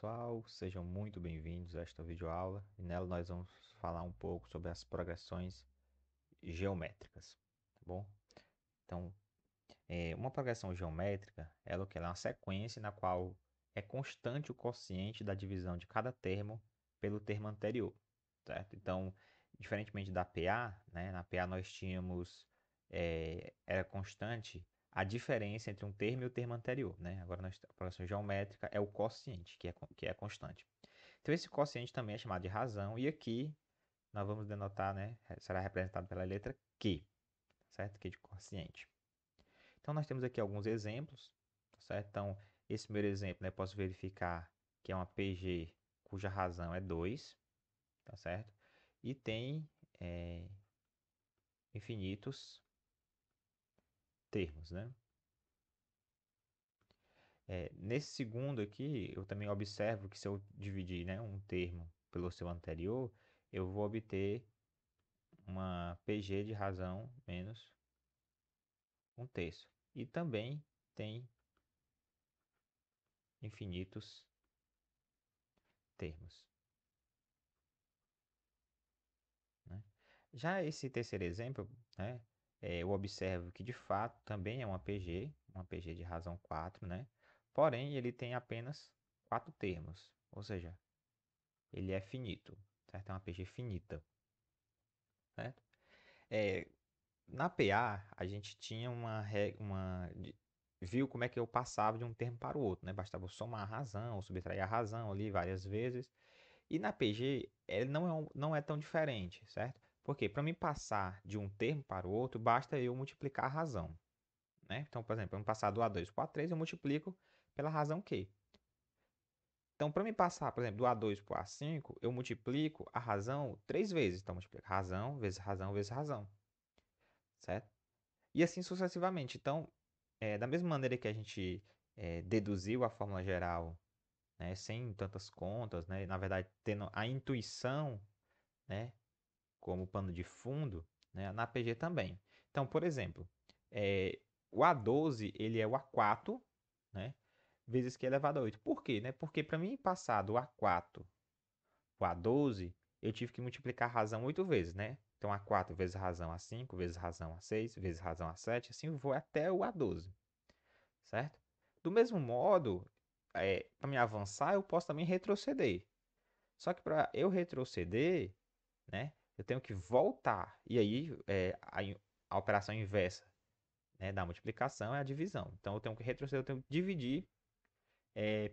pessoal, sejam muito bem-vindos a esta videoaula e nela nós vamos falar um pouco sobre as progressões geométricas, tá bom? Então, uma progressão geométrica, ela é uma sequência na qual é constante o quociente da divisão de cada termo pelo termo anterior, certo? Então, diferentemente da PA, né, na PA nós tínhamos, era constante a diferença entre um termo e o termo anterior, né? Agora, a progressão geométrica é o quociente, que é constante. Então, esse quociente também é chamado de razão, e aqui nós vamos denotar, né, será representado pela letra Q, certo? Q de quociente. Então, nós temos aqui alguns exemplos, tá certo? Então, esse primeiro exemplo, né, posso verificar que é uma PG cuja razão é 2, tá certo? E tem infinitos termos, né? Nesse segundo aqui, eu também observo que se eu dividir, né, um termo pelo seu anterior, eu vou obter uma PG de razão menos um terço. E também tem infinitos termos, né? Já esse terceiro exemplo, né, eu observo que de fato também é uma PG de razão 4, né? Porém, ele tem apenas 4 termos, ou seja, ele é finito, certo? É uma PG finita, certo? É, na PA, a gente tinha viu como é que eu passava de um termo para o outro, né? Bastava eu somar a razão, ou subtrair a razão ali várias vezes. E na PG, não é tão diferente, certo? Porque para mim passar de um termo para o outro, basta eu multiplicar a razão, né? Então, por exemplo, para me passar do A2 para o A3, eu multiplico pela razão Q. Então, para me passar, por exemplo, do A2 para o A5, eu multiplico a razão 3 vezes. Então, multiplico razão vezes razão vezes razão, certo? E assim sucessivamente. Então, da mesma maneira que a gente deduziu a fórmula geral, né, sem tantas contas, né, na verdade, tendo a intuição, né, como pano de fundo, né, na PG também. Então, por exemplo, o A12 ele é o A4, né, vezes Q elevado a 8. Por quê? Né? Porque para mim passar do A4 para o A12, eu tive que multiplicar a razão 8 vezes, né? Então, A4 vezes razão A5, vezes razão A6, vezes razão A7, assim eu vou até o A12, certo? Do mesmo modo, para me avançar, eu posso também retroceder. Só que para eu retroceder, né, eu tenho que voltar. E aí, a operação inversa, né, da multiplicação é a divisão. Então, eu tenho que retroceder, eu tenho que dividir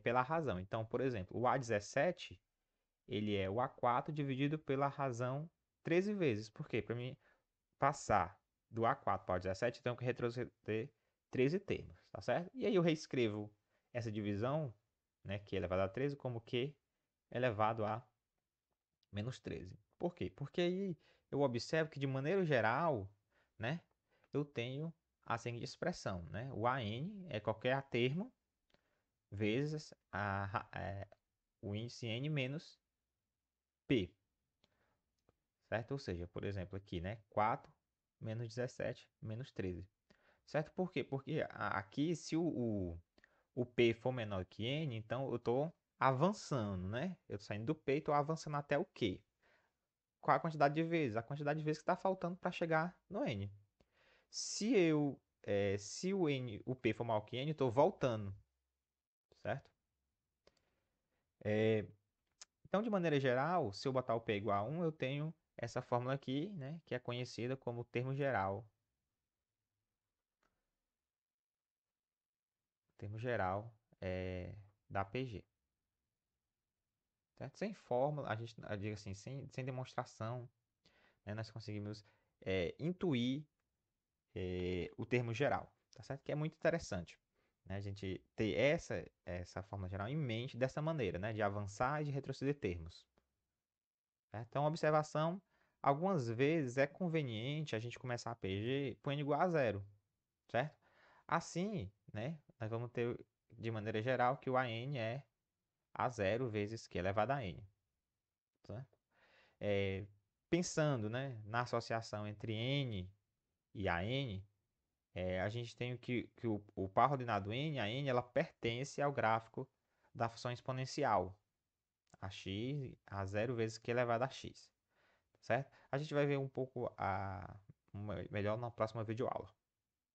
pela razão. Então, por exemplo, o A17, ele é o A4 dividido pela razão 13 vezes. Por quê? Para mim passar do A4 para o A17, eu tenho que retroceder 13 termos, tá certo? E aí eu reescrevo essa divisão, né, Q elevado a 13, como Q elevado a menos 13. Por quê? Porque aí eu observo que, de maneira geral, né, eu tenho a seguinte expressão, né? O AN é qualquer termo vezes o índice N menos P, certo? Ou seja, por exemplo, aqui, né? 4 menos 17 menos 13, certo? Por quê? Porque aqui, se o P for menor que N, então eu estou avançando, né? Eu estou saindo do P e estou avançando até o Q. Qual a quantidade de vezes? A quantidade de vezes que está faltando para chegar no N. Se o P for maior que N, eu estou voltando, certo? Então, de maneira geral, se eu botar o P igual a 1, eu tenho essa fórmula aqui, né, que é conhecida como termo geral da PG, certo? Sem fórmula, a gente, eu digo assim, sem demonstração, né, nós conseguimos intuir o termo geral, tá certo? Que é muito interessante, né? A gente ter essa fórmula geral em mente dessa maneira, né? De avançar e de retroceder termos. Certo? Então, observação, algumas vezes é conveniente a gente começar a PG com n igual a zero, certo? Assim, né? Nós vamos ter, de maneira geral, que o AN é a zero vezes Q elevado a N, certo? Pensando, né, na associação entre N e AN, a gente tem que o par ordenado n, a n, ela pertence ao gráfico da função exponencial, a x a 0 vezes q elevado a x, certo? A gente vai ver um pouco melhor na próxima videoaula,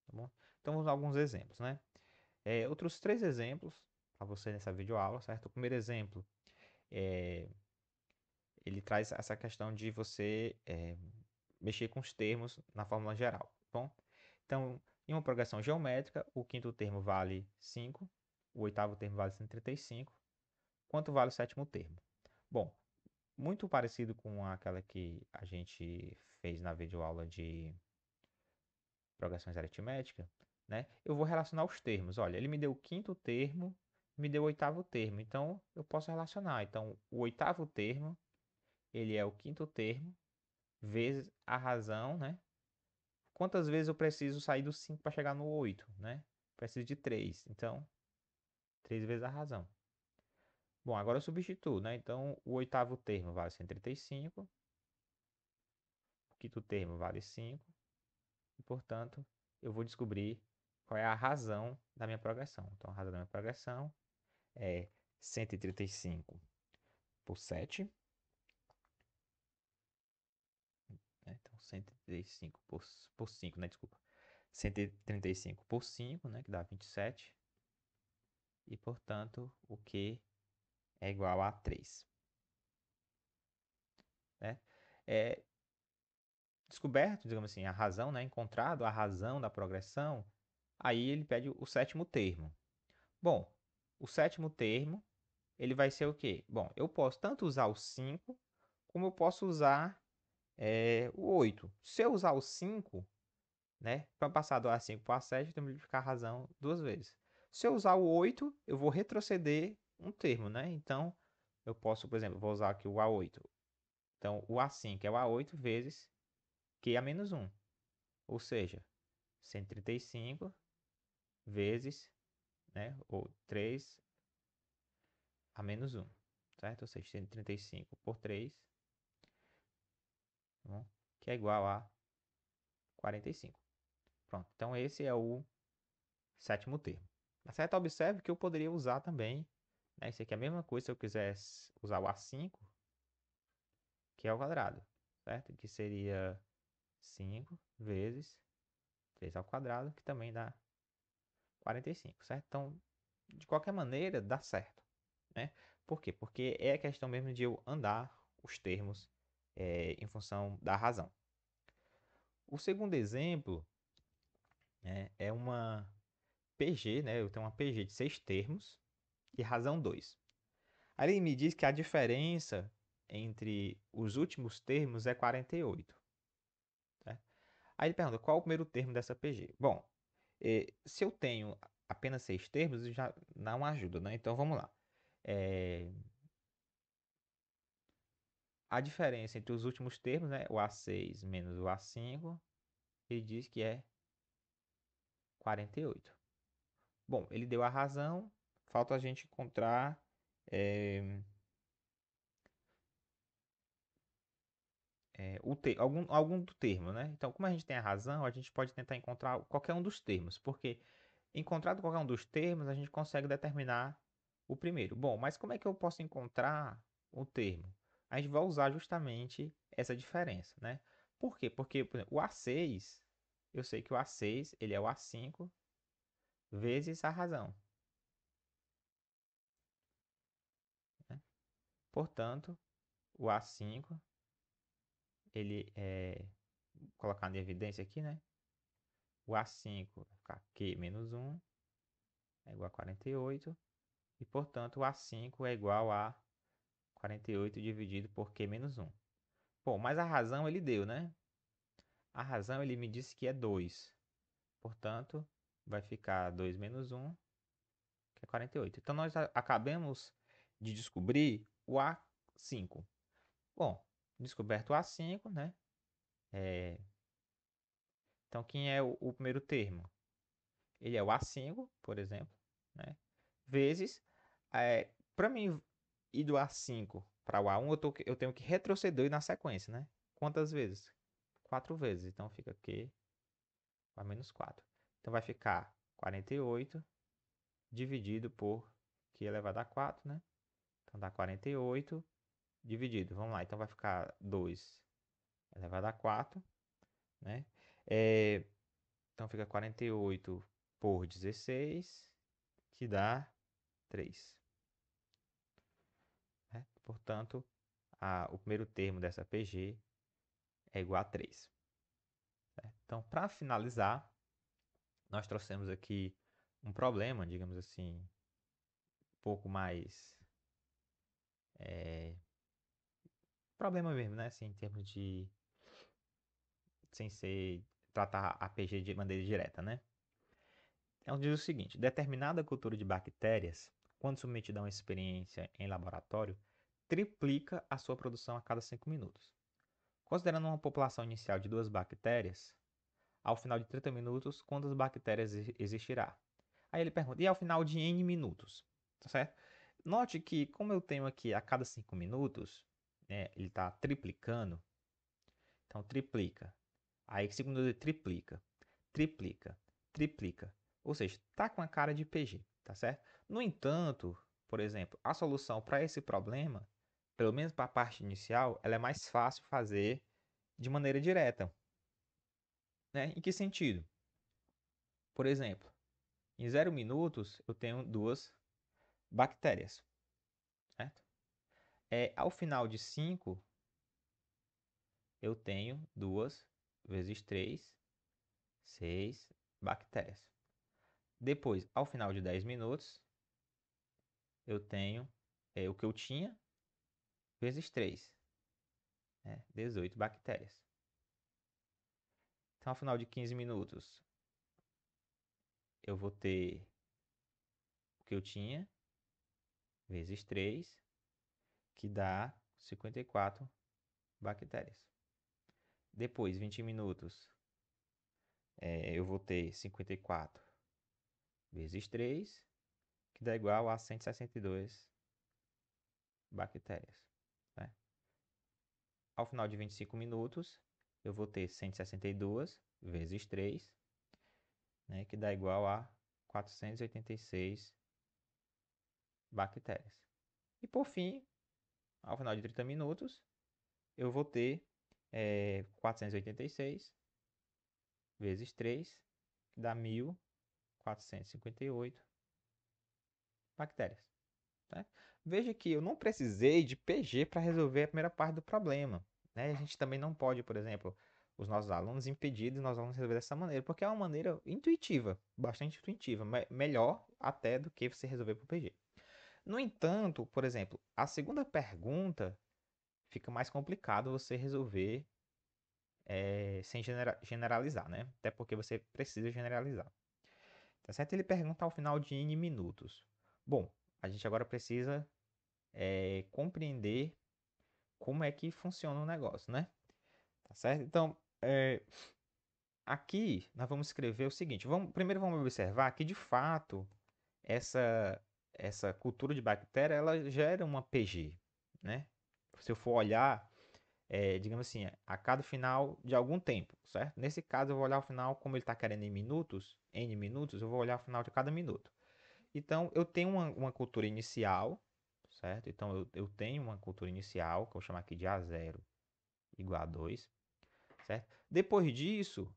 tá bom? Então vamos a alguns exemplos, né? Outros 3 exemplos para você nessa videoaula, certo? O primeiro exemplo, ele traz essa questão de você mexer com os termos na fórmula geral, tá bom? Então, em uma progressão geométrica, o quinto termo vale 5, o oitavo termo vale 135, quanto vale o sétimo termo? Bom, muito parecido com aquela que a gente fez na videoaula de progressões aritméticas, né? Eu vou relacionar os termos. Olha, ele me deu o quinto termo, me deu o oitavo termo, então eu posso relacionar. Então, o oitavo termo, ele é o quinto termo vezes a razão, né? Quantas vezes eu preciso sair do 5 para chegar no 8, né? Preciso de 3. Então, 3 vezes a razão. Bom, agora eu substituo, né? Então, o oitavo termo vale 135. O quinto termo vale 5. E, portanto, eu vou descobrir qual é a razão da minha progressão. Então, a razão da minha progressão é 135 por 7. Né? Então, 135 por 5, né? Desculpa. 135 por 5, né? Que dá 27. E, portanto, o Q é igual a 3. Né? É descoberto, digamos assim, a razão, né? Encontrado a razão da progressão, aí ele pede o sétimo termo. Bom, o sétimo termo, ele vai ser o quê? Bom, eu posso tanto usar o 5, como eu posso usar o 8. Se eu usar o 5, né, para passar do A5 para o A7, eu tenho que multiplicar a razão 2 vezes. Se eu usar o 8, eu vou retroceder um termo, né? Então, eu posso, por exemplo, vou usar aqui o A8. Então, o A5 é o A8 vezes Q a menos 1. Ou seja, 135 vezes, né, ou 3 a menos 1, certo? Ou seja, 135 por 3, tá bom? Que é igual a 45. Pronto, então esse é o sétimo termo. Tá certo? Observe que eu poderia usar também, né, isso aqui é a mesma coisa se eu quisesse usar o A5, que é o quadrado, certo? Que seria 5 vezes 3 ao quadrado, que também dá 45, certo? Então, de qualquer maneira, dá certo, né? Por quê? Porque é a questão mesmo de eu andar os termos em função da razão. O segundo exemplo, né, é uma PG, né? Eu tenho uma PG de 6 termos e razão 2. Aí ele me diz que a diferença entre os últimos termos é 48. Certo? Aí ele pergunta qual é o primeiro termo dessa PG. Bom, se eu tenho apenas 6 termos, já não ajuda, né? Então vamos lá. A diferença entre os últimos termos, né, o A6 menos o A5, ele diz que é 48. Bom, ele deu a razão, falta a gente encontrar algum do termo, né? Então, como a gente tem a razão, a gente pode tentar encontrar qualquer um dos termos, porque encontrado qualquer um dos termos, a gente consegue determinar o primeiro. Bom, mas como é que eu posso encontrar o termo? A gente vai usar justamente essa diferença, né? Por quê? Porque, por exemplo, o A6, eu sei que o A6 ele é o A5 vezes a razão, né? Portanto, o A5, ele é, vou colocar em evidência aqui, né? O A5 vai ficar Q menos 1 é igual a 48. E, portanto, o A5 é igual a 48 dividido por Q menos 1. Bom, mas a razão ele deu, né? A razão ele me disse que é 2. Portanto, vai ficar 2 menos 1, que é 48. Então, nós acabamos de descobrir o A5. Bom, descoberto o A5, né? Então, quem é o primeiro termo? Ele é o A5, por exemplo, né? Vezes, para mim ir do A5 para o A1, eu tenho que retroceder na sequência, né? Quantas vezes? 4 vezes. Então, fica aqui a menos 4. Então, vai ficar 48 dividido por Q elevado a 4, né? Então dá 48 dividido. Vamos lá, então vai ficar 2 elevado a 4, né? Então fica 48 por 16, que dá 3. Né? Portanto, o primeiro termo dessa PG é igual a 3. Certo? Então, para finalizar, nós trouxemos aqui um problema, digamos assim, um pouco mais problema mesmo, né? Assim, em termos de sem ser tratar a PG de maneira direta, né? Então diz o seguinte: determinada cultura de bactérias, quando submetida a uma experiência em laboratório, triplica a sua produção a cada 5 minutos. Considerando uma população inicial de 2 bactérias, ao final de 30 minutos, quantas bactérias existirá? Aí ele pergunta, e ao final de N minutos? Tá certo? Note que, como eu tenho aqui a cada 5 minutos, né, ele está triplicando, então triplica. Aí, segundo ele, triplica, triplica, triplica. Ou seja, está com a cara de PG, tá certo? No entanto, por exemplo, a solução para esse problema, pelo menos para a parte inicial, ela é mais fácil fazer de maneira direta. Né? Em que sentido? Por exemplo, em 0 minutos eu tenho 2 bactérias, certo? Ao final de 5 eu tenho 2 vezes 3, 6 bactérias. Depois, ao final de 10 minutos, eu tenho o que eu tinha vezes 3, né? 18 bactérias. Então, ao final de 15 minutos, eu vou ter o que eu tinha vezes 3, que dá 54 bactérias. Depois, 20 minutos, eu vou ter 54 vezes 3, que dá igual a 162 bactérias. Né? Ao final de 25 minutos, eu vou ter 162 vezes 3, né, que dá igual a 486 bactérias. E por fim, ao final de 30 minutos, eu vou ter 486 vezes 3, que dá 1458 bactérias. Né? Veja que eu não precisei de PG para resolver a primeira parte do problema. Né? A gente também não pode, por exemplo, os nossos alunos impedir de nós resolver dessa maneira, porque é uma maneira intuitiva, bastante intuitiva, melhor até do que você resolver por PG. No entanto, por exemplo, a segunda pergunta fica mais complicado você resolver sem generalizar, né? Até porque você precisa generalizar. Tá certo? Ele pergunta ao final de N minutos. Bom, a gente agora precisa compreender como é que funciona o negócio, né? Tá certo? Então, aqui nós vamos escrever o seguinte. Primeiro vamos observar que, de fato, essa, essa cultura de bactéria, ela gera uma PG, né? Se eu for olhar, digamos assim, a cada final de algum tempo, certo? Nesse caso, eu vou olhar o final, como ele está querendo em minutos, N minutos, eu vou olhar o final de cada minuto. Então, eu tenho uma cultura inicial, certo? Então, eu tenho uma cultura inicial, que eu vou chamar aqui de A0 igual a 2, certo? Depois disso,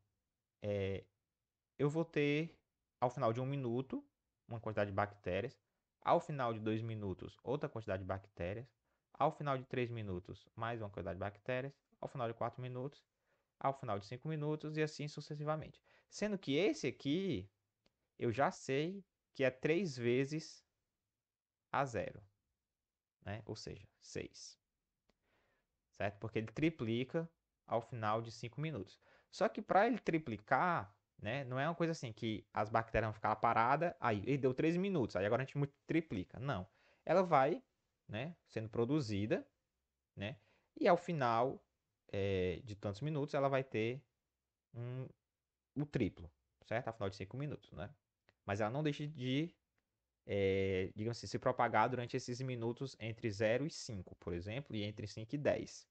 eu vou ter, ao final de 1 minuto, uma quantidade de bactérias. Ao final de 2 minutos, outra quantidade de bactérias. Ao final de 3 minutos, mais uma quantidade de bactérias. Ao final de 4 minutos, ao final de 5 minutos e assim sucessivamente. Sendo que esse aqui, eu já sei que é 3 vezes A0, né? Ou seja, 6. Certo? Porque ele triplica ao final de 5 minutos. Só que para ele triplicar, né, não é uma coisa assim que as bactérias vão ficar paradas, aí ele deu 3 minutos, aí agora a gente triplica. Não. Ela vai, né, sendo produzida, né, e ao final de tantos minutos ela vai ter o triplo, certo? Ao final de 5 minutos, né? Mas ela não deixa de, digamos assim, se propagar durante esses minutos entre 0 e 5, por exemplo, e entre 5 e 10.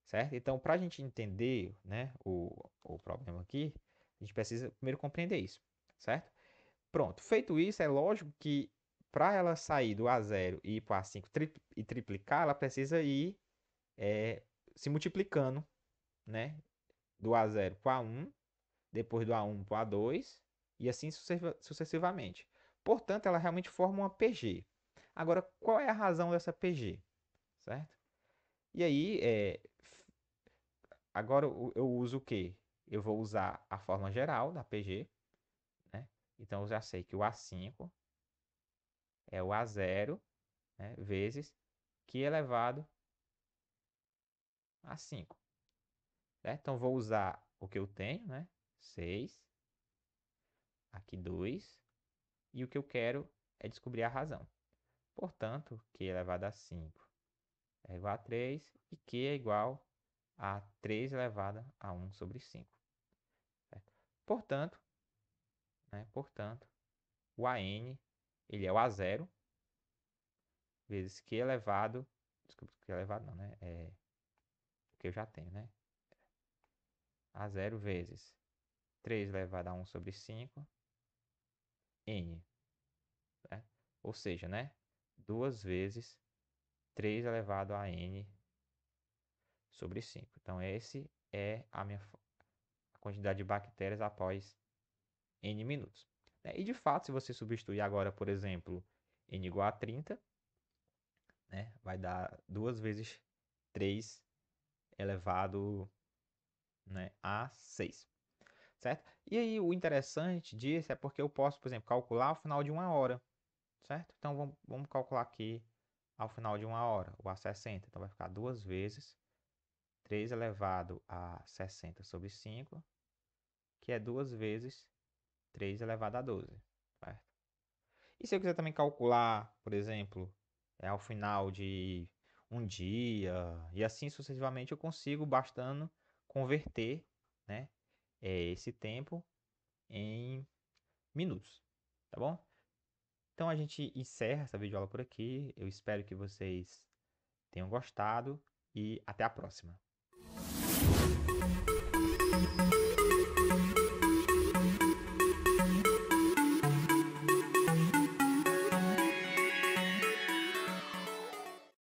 Certo? Então, para a gente entender, né, o problema aqui, a gente precisa primeiro compreender isso, certo? Pronto, feito isso, é lógico que para ela sair do A0 e ir para o A5 e triplicar, ela precisa ir se multiplicando, né? Do A0 para o A1, depois do A1 para o A2 e assim sucessivamente. Portanto, ela realmente forma uma PG. Agora, qual é a razão dessa PG? Certo? E aí, agora eu uso o quê? Eu vou usar a forma geral da PG, né? Então, eu já sei que o A5 é o A0, né, vezes Q elevado a 5. Certo? Então, vou usar o que eu tenho, né? 6, aqui 2, e o que eu quero é descobrir a razão. Portanto, Q elevado a 5 é igual a 3 e Q é igual a 3 elevado a 1 sobre 5. Certo? Portanto, portanto, o AN ele é o A0 vezes Q elevado, desculpa, Q elevado não, né? É o que eu já tenho, né? A0 vezes 3 elevado a 1 sobre 5, N. Né? Ou seja, né? 2 vezes 3 elevado a N sobre 5. Então, esse é a minha quantidade de bactérias após N minutos. E de fato, se você substituir agora, por exemplo, N igual a 30, né? Vai dar 2 vezes 3 elevado, né, a 6. Certo? E aí, o interessante disso é porque eu posso, por exemplo, calcular ao final de uma hora. Certo? Então, vamos calcular aqui ao final de uma hora, o A60. Então, vai ficar 2 vezes 3 elevado a 60 sobre 5, que é 2 vezes 3 elevado a 12. Certo? E se eu quiser também calcular, por exemplo, ao final de um dia, e assim sucessivamente, eu consigo bastando converter, né, esse tempo em minutos. Tá bom? Então a gente encerra essa videoaula por aqui. Eu espero que vocês tenham gostado e até a próxima.